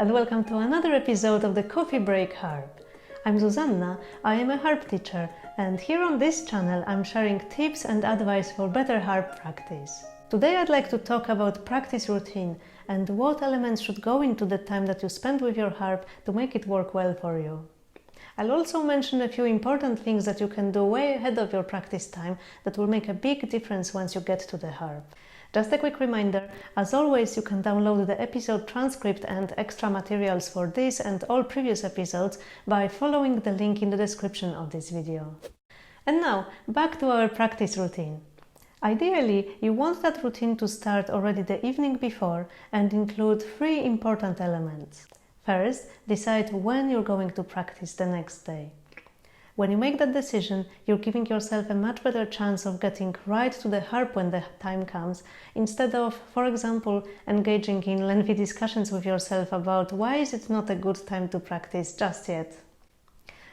and welcome to another episode of the Coffee Break Harp. I'm Zuzanna, I am a harp teacher, and here on this channel I'm sharing tips and advice for better harp practice. Today I'd like to talk about practice routine and what elements should go into the time that you spend with your harp to make it work well for you. I'll also mention a few important things that you can do way ahead of your practice time that will make a big difference once you get to the harp. Just a quick reminder, as always you can download the episode transcript and extra materials for this and all previous episodes by following the link in the description of this video. And now, back to our practice routine. Ideally, you want that routine to start already the evening before and include three important elements. First, decide when you're going to practice the next day. When you make that decision, you're giving yourself a much better chance of getting right to the harp when the time comes, instead of, for example, engaging in lengthy discussions with yourself about why is it not a good time to practice just yet.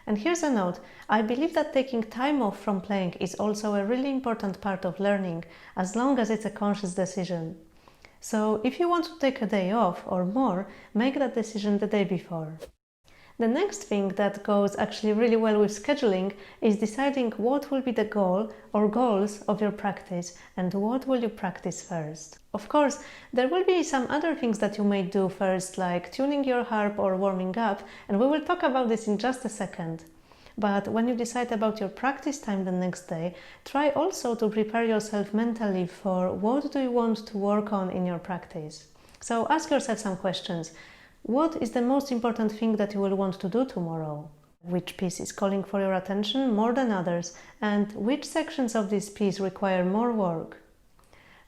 And here's a note, I believe that taking time off from playing is also a really important part of learning, as long as it's a conscious decision. So if you want to take a day off or more, make that decision the day before. The next thing that goes actually really well with scheduling is deciding what will be the goal or goals of your practice and what will you practice first. Of course, there will be some other things that you may do first, like tuning your harp or warming up, and we will talk about this in just a second. But when you decide about your practice time the next day, try also to prepare yourself mentally for what do you want to work on in your practice. So ask yourself some questions. What is the most important thing that you will want to do tomorrow? Which piece is calling for your attention more than others? And which sections of this piece require more work?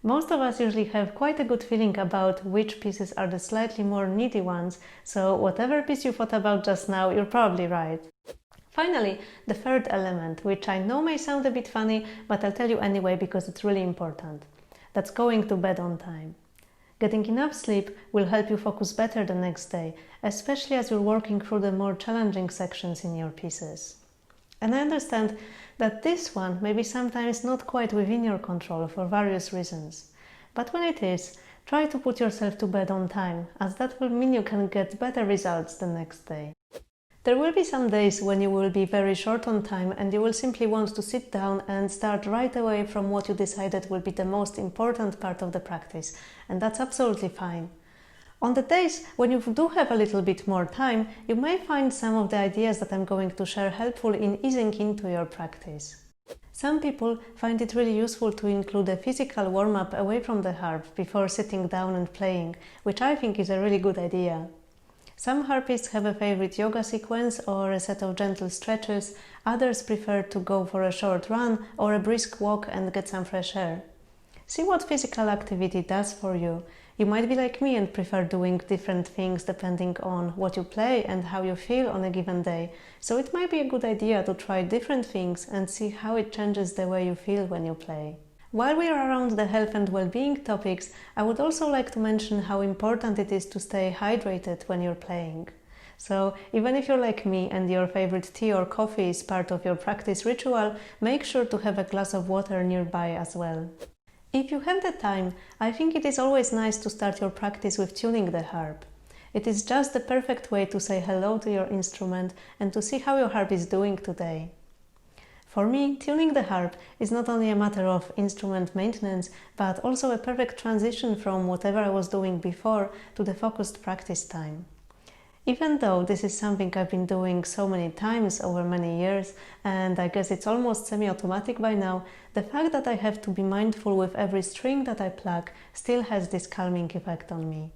Most of us usually have quite a good feeling about which pieces are the slightly more needy ones, so whatever piece you thought about just now, you're probably right. Finally, the third element, which I know may sound a bit funny, but I'll tell you anyway because it's really important. That's going to bed on time. Getting enough sleep will help you focus better the next day, especially as you're working through the more challenging sections in your pieces. And I understand that this one may be sometimes not quite within your control for various reasons. But when it is, try to put yourself to bed on time, as that will mean you can get better results the next day. There will be some days when you will be very short on time and you will simply want to sit down and start right away from what you decided will be the most important part of the practice, and that's absolutely fine. On the days when you do have a little bit more time, you may find some of the ideas that I'm going to share helpful in easing into your practice. Some people find it really useful to include a physical warm-up away from the harp before sitting down and playing, which I think is a really good idea. Some harpists have a favorite yoga sequence or a set of gentle stretches, others prefer to go for a short run or a brisk walk and get some fresh air. See what physical activity does for you. You might be like me and prefer doing different things depending on what you play and how you feel on a given day, so it might be a good idea to try different things and see how it changes the way you feel when you play. While we are around the health and well-being topics, I would also like to mention how important it is to stay hydrated when you're playing. So, even if you're like me and your favorite tea or coffee is part of your practice ritual, make sure to have a glass of water nearby as well. If you have the time, I think it is always nice to start your practice with tuning the harp. It is just the perfect way to say hello to your instrument and to see how your harp is doing today. For me, tuning the harp is not only a matter of instrument maintenance, but also a perfect transition from whatever I was doing before to the focused practice time. Even though this is something I've been doing so many times over many years, and I guess it's almost semi-automatic by now, the fact that I have to be mindful with every string that I pluck still has this calming effect on me.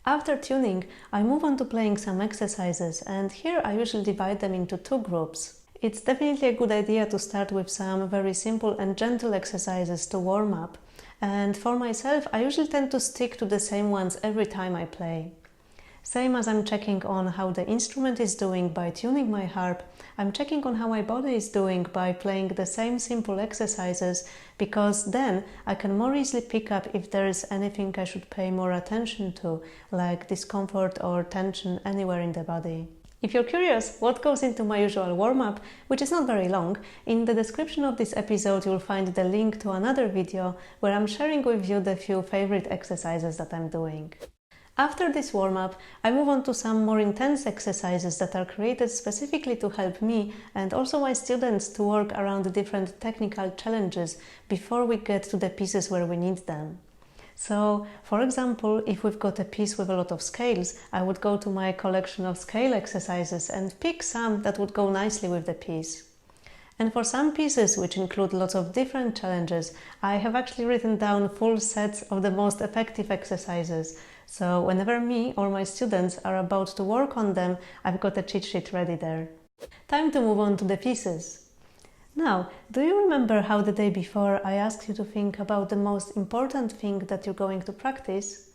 After tuning, I move on to playing some exercises, and here I usually divide them into two groups. It's definitely a good idea to start with some very simple and gentle exercises to warm up, and for myself I usually tend to stick to the same ones every time I play. Same as I'm checking on how the instrument is doing by tuning my harp, I'm checking on how my body is doing by playing the same simple exercises, because then I can more easily pick up if there is anything I should pay more attention to, like discomfort or tension anywhere in the body. If you're curious what goes into my usual warm-up, which is not very long, in the description of this episode you'll find the link to another video where I'm sharing with you the few favorite exercises that I'm doing. After this warm-up, I move on to some more intense exercises that are created specifically to help me and also my students to work around the different technical challenges before we get to the pieces where we need them. So, for example, if we've got a piece with a lot of scales, I would go to my collection of scale exercises and pick some that would go nicely with the piece. And for some pieces, which include lots of different challenges, I have actually written down full sets of the most effective exercises. So whenever me or my students are about to work on them, I've got a cheat sheet ready there. Time to move on to the pieces. Now, do you remember how the day before I asked you to think about the most important thing that you're going to practice?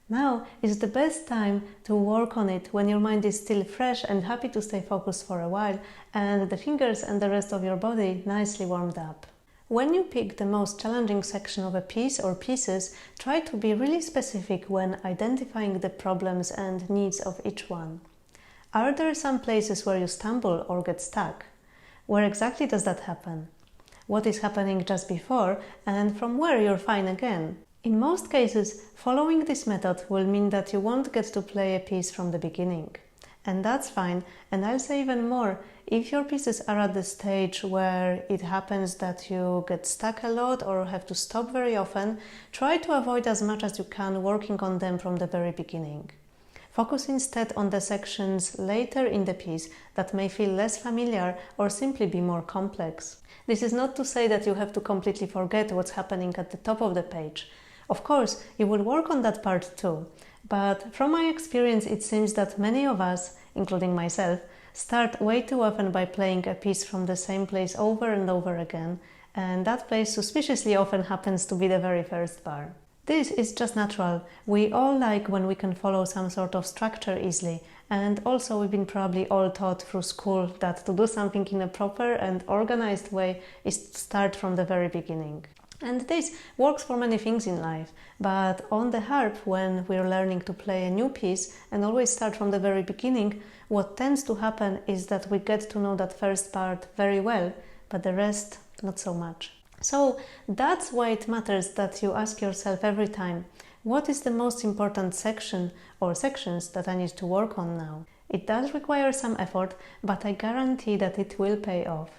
Now is the best time to work on it when your mind is still fresh and happy to stay focused for a while and the fingers and the rest of your body nicely warmed up. When you pick the most challenging section of a piece or pieces, try to be really specific when identifying the problems and needs of each one. Are there some places where you stumble or get stuck? Where exactly does that happen? What is happening just before and from where you're fine again? In most cases, following this method will mean that you won't get to play a piece from the beginning. And that's fine, and I'll say even more, if your pieces are at the stage where it happens that you get stuck a lot or have to stop very often, try to avoid as much as you can working on them from the very beginning. Focus instead on the sections later in the piece that may feel less familiar or simply be more complex. This is not to say that you have to completely forget what's happening at the top of the page. Of course, you will work on that part too, but from my experience it seems that many of us, including myself, start way too often by playing a piece from the same place over and over again, and that place suspiciously often happens to be the very first bar. This is just natural. We all like when we can follow some sort of structure easily, and also we've been probably all taught through school that to do something in a proper and organized way is to start from the very beginning. And this works for many things in life, but on the harp, when we're learning to play a new piece and always start from the very beginning, what tends to happen is that we get to know that first part very well, but the rest not so much. So that's why it matters that you ask yourself every time, what is the most important section or sections that I need to work on now? It does require some effort, but I guarantee that it will pay off.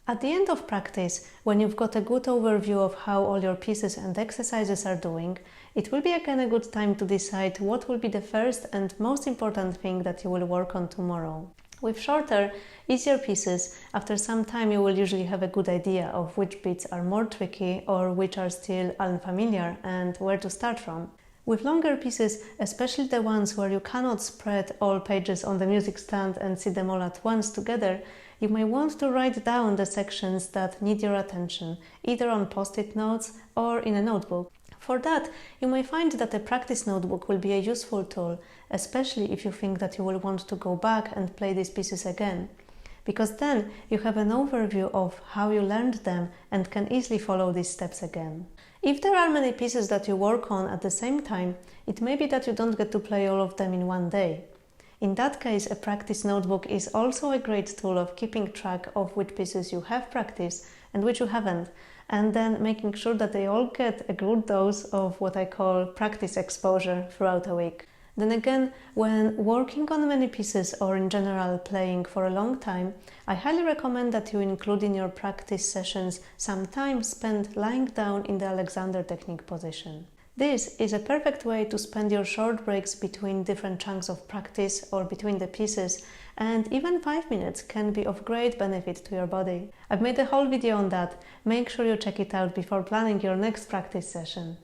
At the end of practice, when you've got a good overview of how all your pieces and exercises are doing, it will be again a good time to decide what will be the first and most important thing that you will work on tomorrow. With shorter, easier pieces, after some time you will usually have a good idea of which bits are more tricky or which are still unfamiliar and where to start from. With longer pieces, especially the ones where you cannot spread all pages on the music stand and see them all at once together, you may want to write down the sections that need your attention, either on post-it notes or in a notebook. For that, you may find that a practice notebook will be a useful tool, especially if you think that you will want to go back and play these pieces again, because then you have an overview of how you learned them and can easily follow these steps again. If there are many pieces that you work on at the same time, it may be that you don't get to play all of them in one day. In that case, a practice notebook is also a great tool of keeping track of which pieces you have practiced and which you haven't, and then making sure that they all get a good dose of what I call practice exposure throughout a week. Then again, when working on many pieces or in general playing for a long time, I highly recommend that you include in your practice sessions some time spent lying down in the Alexander technique position. This is a perfect way to spend your short breaks between different chunks of practice or between the pieces, and even 5 minutes can be of great benefit to your body. I've made a whole video on that. Make sure you check it out before planning your next practice session.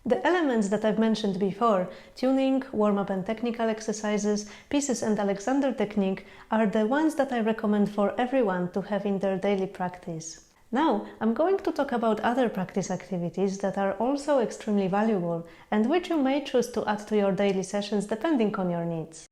The elements that I've mentioned before, tuning, warm-up and technical exercises, pieces and Alexander technique, are the ones that I recommend for everyone to have in their daily practice. Now, I'm going to talk about other practice activities that are also extremely valuable and which you may choose to add to your daily sessions depending on your needs.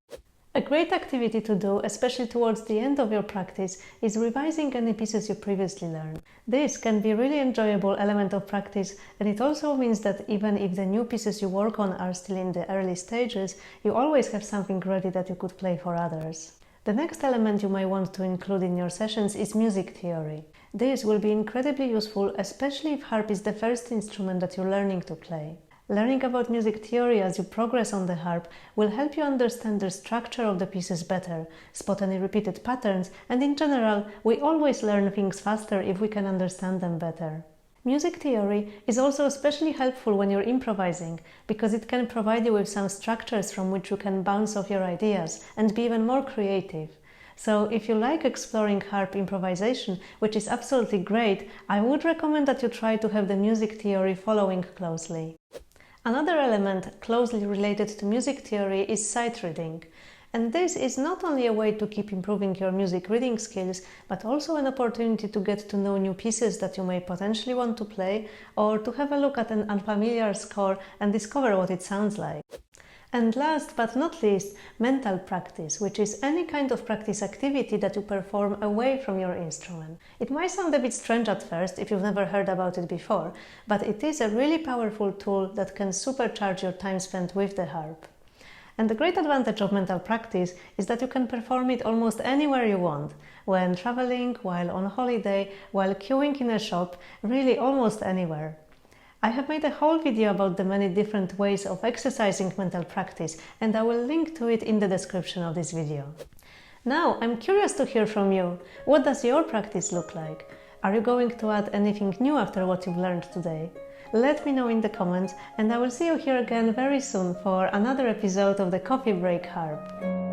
A great activity to do, especially towards the end of your practice, is revising any pieces you previously learned. This can be a really enjoyable element of practice, and it also means that even if the new pieces you work on are still in the early stages, you always have something ready that you could play for others. The next element you may want to include in your sessions is music theory. This will be incredibly useful, especially if harp is the first instrument that you're learning to play. Learning about music theory as you progress on the harp will help you understand the structure of the pieces better, spot any repeated patterns, and in general, we always learn things faster if we can understand them better. Music theory is also especially helpful when you're improvising, because it can provide you with some structures from which you can bounce off your ideas and be even more creative. So if you like exploring harp improvisation, which is absolutely great, I would recommend that you try to have the music theory following closely. Another element closely related to music theory is sight reading. And this is not only a way to keep improving your music reading skills, but also an opportunity to get to know new pieces that you may potentially want to play, or to have a look at an unfamiliar score and discover what it sounds like. And last but not least, mental practice, which is any kind of practice activity that you perform away from your instrument. It might sound a bit strange at first if you've never heard about it before, but it is a really powerful tool that can supercharge your time spent with the harp. And the great advantage of mental practice is that you can perform it almost anywhere you want, when traveling, while on holiday, while queuing in a shop, really almost anywhere. I have made a whole video about the many different ways of exercising mental practice, and I will link to it in the description of this video. Now, I'm curious to hear from you. What does your practice look like? Are you going to add anything new after what you've learned today? Let me know in the comments, and I will see you here again very soon for another episode of the Coffee Break Harp.